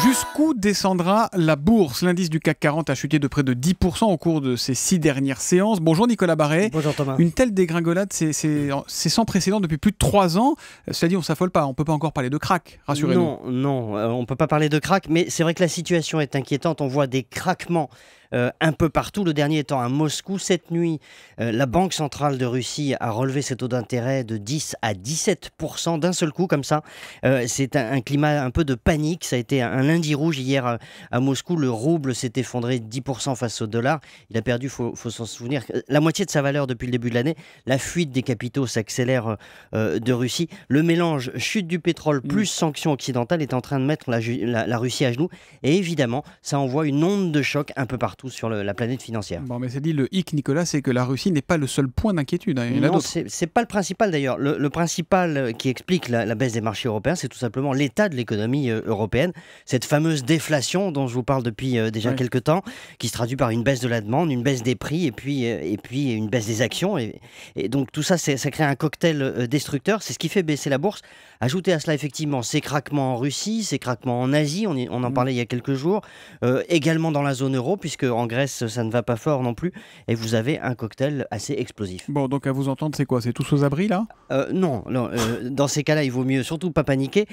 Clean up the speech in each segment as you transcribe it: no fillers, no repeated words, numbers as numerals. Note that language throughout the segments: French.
Jusqu'où descendra la bourse? L'indice du CAC 40 a chuté de près de 10% au cours de ces 6 dernières séances. Bonjour Nicolas Barré. Bonjour Thomas. Une telle dégringolade, c'est sans précédent depuis plus de 3 ans. Cela dit, on ne s'affole pas, on ne peut pas encore parler de krach, rassurez-nous. Non, on ne peut pas parler de krach, mais c'est vrai que la situation est inquiétante. On voit des craquements un peu partout, le dernier étant à Moscou. Cette nuit, la Banque centrale de Russie a relevé ses taux d'intérêt de 10 à 17% d'un seul coup, comme ça. C'est un climat un peu de panique. Ça a été un lundi rouge hier à Moscou. Le rouble s'est effondré de 10% face au dollar. Il a perdu, faut s'en souvenir, la moitié de sa valeur depuis le début de l'année. La fuite des capitaux s'accélère de Russie. Le mélange chute du pétrole plus sanctions occidentales est en train de mettre la Russie à genoux. Et évidemment, ça envoie une onde de choc un peu partout sur la planète financière. Bon, mais c'est dit, le hic, Nicolas, c'est que la Russie n'est pas le seul point d'inquiétude. Il y en a Non, d'autres. c'est pas le principal d'ailleurs. Le principal qui explique la baisse des marchés européens, c'est tout simplement l'état de l'économie européenne. Cette fameuse déflation dont je vous parle depuis déjà quelques temps, qui se traduit par une baisse de la demande, une baisse des prix et puis une baisse des actions. Et donc tout ça, ça crée un cocktail destructeur. C'est ce qui fait baisser la bourse. Ajoutez à cela effectivement ces craquements en Russie, ces craquements en Asie, on en parlait il y a quelques jours, également dans la zone euro, puisque en Grèce, ça ne va pas fort non plus, et vous avez un cocktail assez explosif. Bon, donc à vous entendre, c'est quoi? C'est tous aux abris, là? Non, dans ces cas-là, il vaut mieux surtout pas paniquer.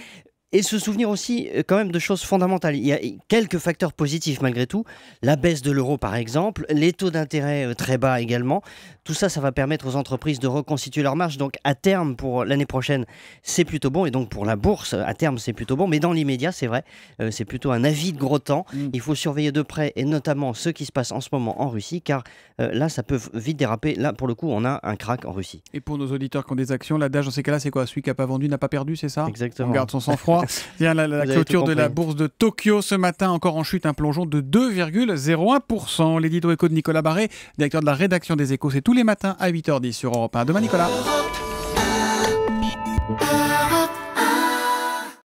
Et se souvenir aussi quand même de choses fondamentales. Il y a quelques facteurs positifs malgré tout. La baisse de l'euro par exemple, les taux d'intérêt très bas également. Tout ça, ça va permettre aux entreprises de reconstituer leur marge. Donc à terme, pour l'année prochaine, c'est plutôt bon. Et donc pour la bourse, à terme, c'est plutôt bon. Mais dans l'immédiat, c'est vrai, c'est plutôt un avis de gros temps. Il faut surveiller de près et notamment ce qui se passe en ce moment en Russie. Car là, ça peut vite déraper. Là, pour le coup, on a un krach en Russie. Et pour nos auditeurs qui ont des actions, l'adage dans ces cas-là, c'est quoi? Celui qui n'a pas vendu n'a pas perdu, c'est ça? Exactement. On garde son sang-froid. Bien, la clôture de la bourse de Tokyo ce matin, encore en chute, un plongeon de 2,01%. L'édito éco de Nicolas Barré, directeur de la rédaction des Échos, c'est tous les matins à 8h10 sur Europe 1. Demain Nicolas.